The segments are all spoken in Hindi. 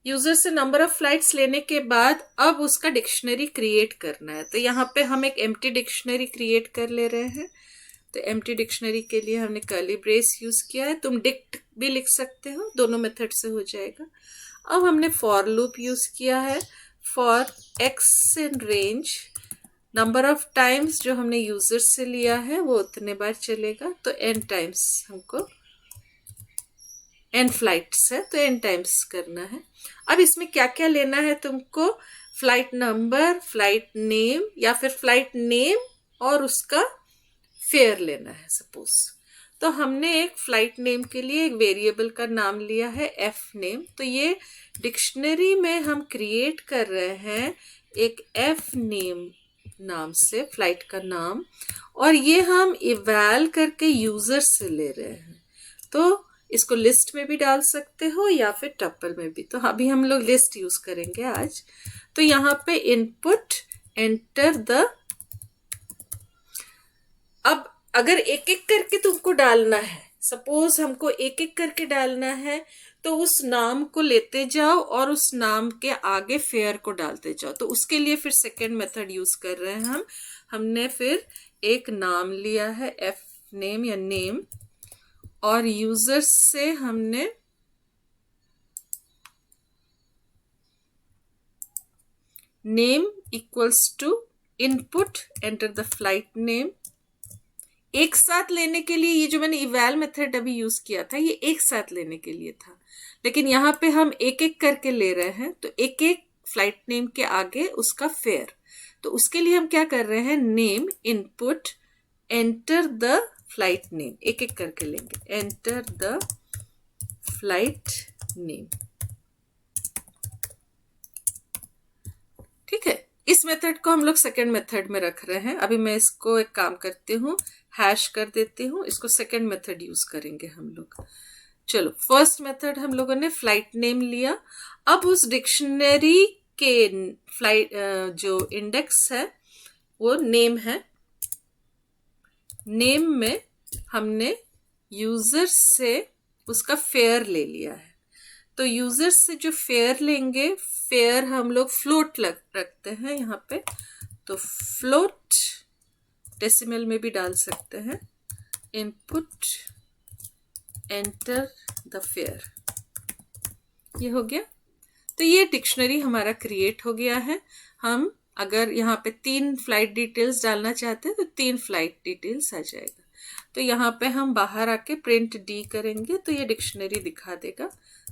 यूजर से नंबर ऑफ फ्लाइट्स लेने के बाद अब उसका डिक्शनरी क्रिएट करना है। तो यहाँ पे हम एक एम्प्टी डिक्शनरी क्रिएट कर ले रहे हैं। तो एम्प्टी डिक्शनरी के लिए हमने कर्ली ब्रेस यूज किया है, तुम डिक्ट भी लिख सकते हो, दोनों मेथड से हो जाएगा। अब हमने फॉर लूप यूज किया है। For x in range, number of times जो हमने यूजर से लिया है वो उतने बार चलेगा, तो n टाइम्स, हमको n फ्लाइट्स है तो n टाइम्स करना है। अब इसमें क्या क्या लेना है तुमको, फ्लाइट नंबर, फ्लाइट नेम, या फिर फ्लाइट नेम और उसका फेयर लेना है सपोज। तो हमने एक फ्लाइट नेम के लिए एक वेरिएबल का नाम लिया है एफ नेम। तो ये डिक्शनरी में हम क्रिएट कर रहे हैं एक एफ नेम नाम से फ्लाइट का नाम, और ये हम इवैल करके यूजर से ले रहे हैं। तो इसको लिस्ट में भी डाल सकते हो या फिर टपल में भी। तो अभी हम लोग लिस्ट यूज करेंगे आज। तो यहाँ पे इनपुट एंटर द, अब अगर एक एक करके तुमको डालना है, सपोज हमको एक एक करके डालना है, तो उस नाम को लेते जाओ और उस नाम के आगे फेयर को डालते जाओ। तो उसके लिए फिर सेकेंड मेथड यूज कर रहे हैं हमने फिर एक नाम लिया है एफ नेम या नेम, और यूजर से हमने name equals to input enter the flight name. एक साथ लेने के लिए ये जो मैंने इवैल मेथड अभी यूज किया था ये एक साथ लेने के लिए था, लेकिन यहाँ पे हम एक एक करके ले रहे हैं। तो एक एक फ्लाइट नेम के आगे उसका फेयर, तो उसके लिए हम क्या कर रहे हैं, name input enter the flight name, एक एक करके लेंगे, एंटर द फ्लाइट नेम। ठीक है, इस मेथड को हम लोग सेकेंड मेथड में रख रहे हैं। अभी मैं इसको एक काम करती हूँ, हैश कर देती हूँ, इसको सेकेंड मेथड यूज करेंगे हम लोग। चलो, फर्स्ट मेथड हम लोगों ने फ्लाइट नेम लिया। अब उस डिक्शनरी के फ्लाइट जो इंडेक्स है वो नेम है, नेम में हमने यूजर से उसका फेयर ले लिया है। तो यूजर से जो फेयर लेंगे, फेयर हम लोग फ्लोट रखते हैं यहाँ पे, तो फ्लोट डेसिमल में भी डाल सकते हैं, इनपुट एंटर द फेयर, ये हो गया। तो ये डिक्शनरी हमारा क्रिएट हो गया है। हम अगर यहाँ पे 3 फ्लाइट डिटेल्स डालना चाहते हैं तो 3 फ्लाइट डिटेल्स आ जाएगा। तो यहाँ पे हम बाहर आके प्रिंट डी करेंगे तो ये डिक्शनरी दिखा देगा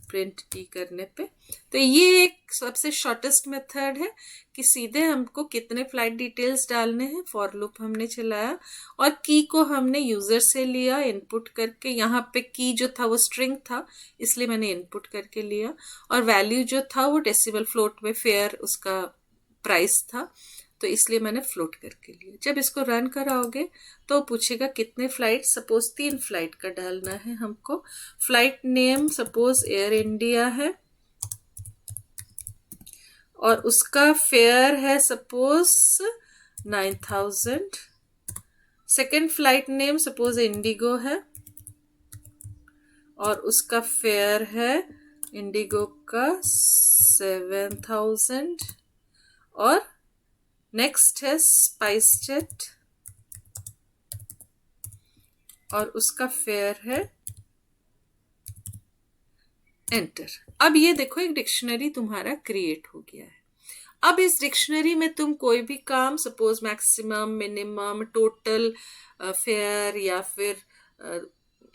प्रिंट डी करने पे। तो ये एक सबसे शॉर्टेस्ट मेथड है कि सीधे हमको कितने फ्लाइट डिटेल्स डालने हैं, फॉर लूप हमने चलाया और की को हमने यूजर से लिया इनपुट करके। यहाँ पे की जो था वो स्ट्रिंग था इसलिए मैंने इनपुट करके लिया, और वैल्यू जो था वो डेसिमल फ्लोट में फेयर उसका प्राइस था तो इसलिए मैंने फ्लोट करके लिया। जब इसको रन कराओगे तो पूछेगा कितने फ्लाइट, सपोज 3 फ्लाइट का डालना है हमको। Flight name suppose air India है और उसका फेयर है suppose 9000। Second flight name suppose Indigo है और उसका फेयर है इंडिगो का 7000। और नेक्स्ट है स्पाइस जेट और उसका फेयर है एंटर। अब ये देखो एक डिक्शनरी तुम्हारा क्रिएट हो गया है। अब इस डिक्शनरी में तुम कोई भी काम, suppose maximum, minimum, total fair या फिर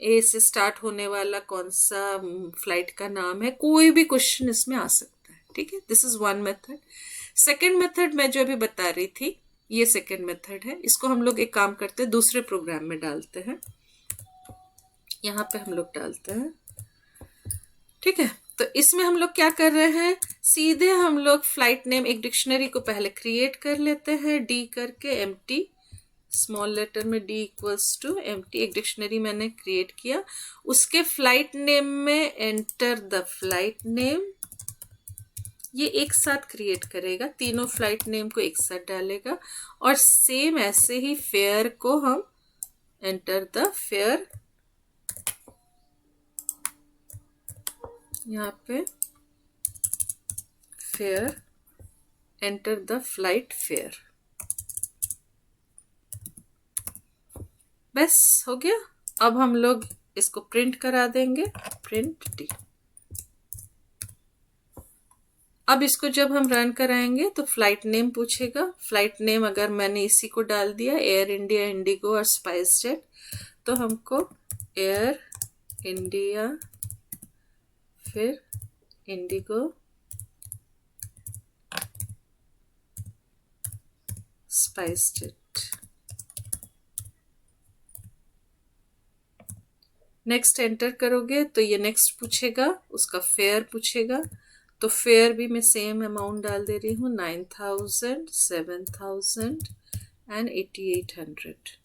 ए से स्टार्ट होने वाला कौन सा फ्लाइट का नाम है, कोई भी क्वेश्चन इसमें आ सकता है। ठीक है, this is one method. Second method मैं जो अभी बता रही थी ये सेकेंड मेथड है। इसको हम लोग एक काम करते हैं, दूसरे प्रोग्राम में डालते हैं। यहाँ पे हम लोग डालते हैं, ठीक है। तो इसमें हम लोग क्या कर रहे हैं, सीधे हम लोग फ्लाइट नेम एक डिक्शनरी को पहले क्रिएट कर लेते हैं, डी करके एम्प्टी, स्मॉल लेटर में डी इक्वल्स टू एम्प्टी। एक डिक्शनरी मैंने क्रिएट किया, उसके फ्लाइट नेम में एंटर द फ्लाइट नेम। ये एक साथ क्रिएट करेगा, तीनों फ्लाइट नेम को एक साथ डालेगा। और सेम ऐसे ही फेयर को हम एंटर द फेयर, यहाँ पे fair, enter the flight fair. बस हो गया। अब हम लोग इसको प्रिंट करा देंगे, प्रिंट डी। अब इसको जब हम रन कराएंगे तो फ्लाइट नेम पूछेगा। फ्लाइट नेम अगर मैंने इसी को डाल दिया, एयर इंडिया, इंडिगो और स्पाइस जेट, तो हमको एयर इंडिया, फिर Indigo, spice jet. Next enter करोगे तो ये नेक्स्ट पूछेगा, उसका फेयर पूछेगा। तो फेयर भी मैं सेम अमाउंट डाल दे रही हूँ, 9,000, 7,000 and 8,800।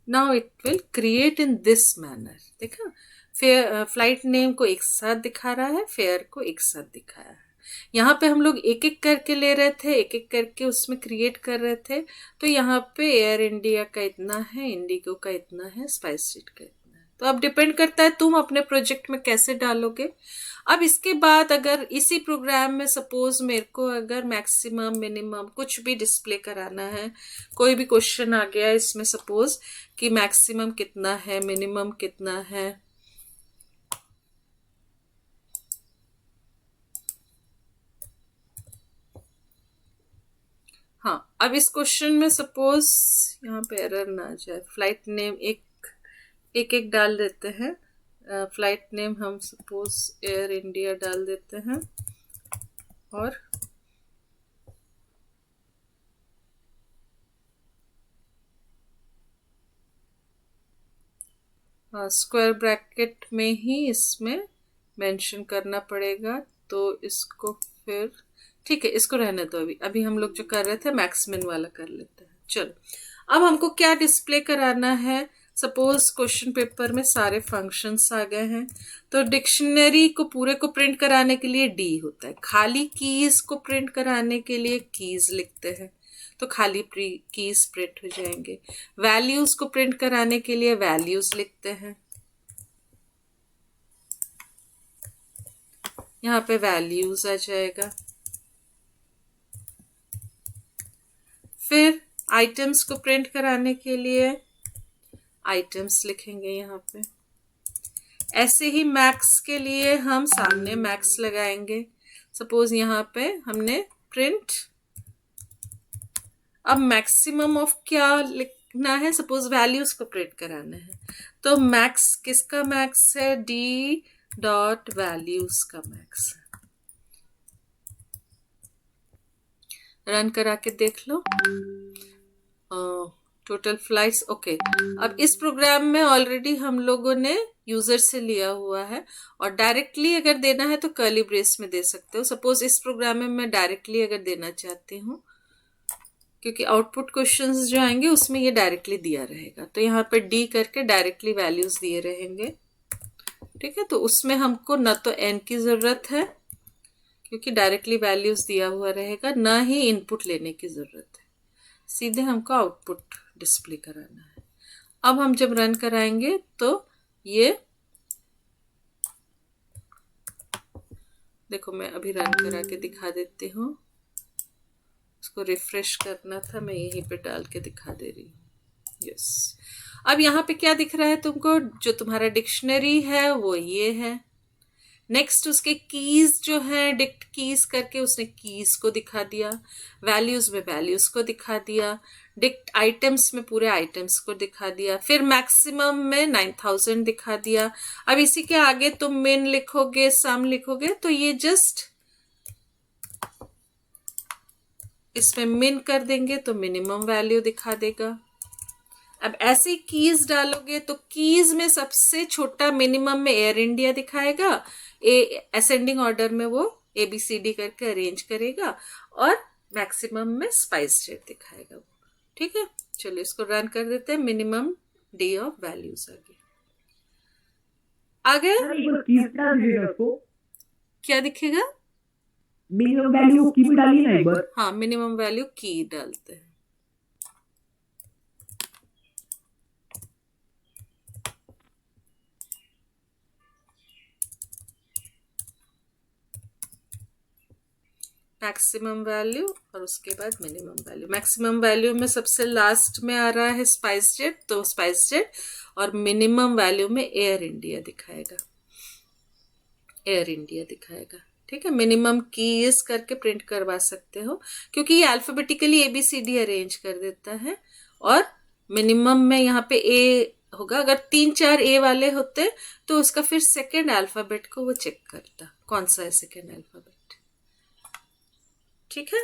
Now it will create in this manner. देखा, फेयर फ्लाइट नेम को एक साथ दिखा रहा है, फेयर को एक साथ दिखाया है। यहाँ पे हम लोग एक एक करके ले रहे थे, एक एक करके उसमें क्रिएट कर रहे थे। तो यहाँ पे एयर इंडिया का इतना है, इंडिगो का इतना है, स्पाइस जेट का इतना है। तो अब डिपेंड करता है तुम अपने प्रोजेक्ट में कैसे डालोगे। अब इसके बाद अगर इसी प्रोग्राम में सपोज मेरे को अगर मैक्सिमम मिनिमम कुछ भी डिस्प्ले कराना है, कोई भी क्वेश्चन आ गया इसमें सपोज कि मैक्सिमम कितना है, मिनिमम कितना है, हाँ, अब इस क्वेश्चन में सपोज यहाँ पे एरर ना आ जाए, फ्लाइट नेम एक एक डाल देते हैं। फ्लाइट नेम हम सपोज एयर इंडिया डाल देते हैं और स्क्वायर ब्रैकेट में ही इसमें मेंशन करना पड़ेगा। तो इसको फिर ठीक है, इसको रहने दो। अभी हम लोग जो कर रहे थे मैक्समिन वाला कर लेते हैं। चलो, अब हमको क्या डिस्प्ले कराना है। सपोज क्वेश्चन पेपर में सारे फंक्शंस आ गए हैं, तो डिक्शनरी को पूरे को प्रिंट कराने के लिए डी होता है, खाली कीज को प्रिंट कराने के लिए कीज लिखते हैं, तो खाली कीज प्रिंट हो जाएंगे। वैल्यूज को प्रिंट कराने के लिए वैल्यूज लिखते हैं, यहाँ पे वैल्यूज आ जाएगा। फिर आइटम्स को प्रिंट कराने के लिए आइटम्स लिखेंगे यहाँ पे। ऐसे ही मैक्स के लिए हम सामने मैक्स लगाएंगे। सपोज यहाँ पे हमने प्रिंट, अब मैक्सिमम ऑफ क्या लिखना है, सपोज वैल्यूज को प्रिंट कराना है, तो मैक्स किसका मैक्स है, डी डॉट वैल्यूज का मैक्स है। रन करा के देख लो। Total flights okay. अब इस प्रोग्राम में ऑलरेडी हम लोगों ने यूजर से लिया हुआ है, और डायरेक्टली अगर देना है तो कर्ली ब्रेस में दे सकते हो। सपोज इस प्रोग्राम में मैं डायरेक्टली अगर देना चाहती हूँ, क्योंकि आउटपुट क्वेश्चंस जो आएंगे उसमें ये डायरेक्टली दिया रहेगा, तो यहाँ पे डी करके डायरेक्टली वैल्यूज दिए रहेंगे। ठीक है, तो उसमें हमको न तो एन की जरूरत है क्योंकि डायरेक्टली वैल्यूज दिया हुआ रहेगा, ना ही इनपुट लेने की जरूरत है, सीधे हमको आउटपुट डिस्प्ले कराना है। अब हम जब रन कराएंगे तो ये देखो, मैं अभी रन करा के दिखा देती हूँ। इसको रिफ्रेश करना था, मैं यहीं पे डाल के दिखा दे रही हूँ। यस, अब यहाँ पे क्या दिख रहा है तुमको, जो तुम्हारा डिक्शनरी है वो ये है। नेक्स्ट उसके कीज जो है, डिक्ट कीज करके उसने कीज को दिखा दिया, वैल्यूज में वैल्यूज को दिखा दिया, डिक्ट आइटम्स में पूरे आइटम्स को दिखा दिया, फिर मैक्सिमम में 9,000 दिखा दिया। अब इसी के आगे तुम मिन लिखोगे, सम लिखोगे, तो ये जस्ट इसमें मिन कर देंगे तो मिनिमम वैल्यू दिखा देगा। अब ऐसे कीज डालोगे तो कीज में सबसे छोटा मिनिमम में एयर इंडिया दिखाएगा, असेंडिंग ऑर्डर में वो ABCD करके अरेंज करेगा, और मैक्सिमम में स्पाइस जेट दिखाएगा वो। ठीक है, चलिए इसको रन कर देते हैं। मिनिमम डी ऑफ वैल्यूज आ गए। क्या दिखेगा, मिनिमम वैल्यू की भी डाली ना एक बार। हाँ, मिनिमम वैल्यू की डालते हैं। मैक्सिमम वैल्यू और उसके बाद मिनिमम वैल्यू। मैक्सिमम वैल्यू में सबसे लास्ट में आ रहा है स्पाइस जेट, तो स्पाइस जेट, और मिनिमम वैल्यू में एयर इंडिया दिखाएगा, एयर इंडिया दिखाएगा। ठीक है, मिनिमम कीज करके प्रिंट करवा सकते हो क्योंकि ये अल्फाबेटिकली ABCD अरेंज कर देता है, और मिनिमम में यहाँ पे ए होगा। अगर 3-4 ए वाले होते तो उसका फिर सेकेंड अल्फाबेट को वो चेक करता, कौन सा है सेकेंड अल्फाबेट। ठीक है।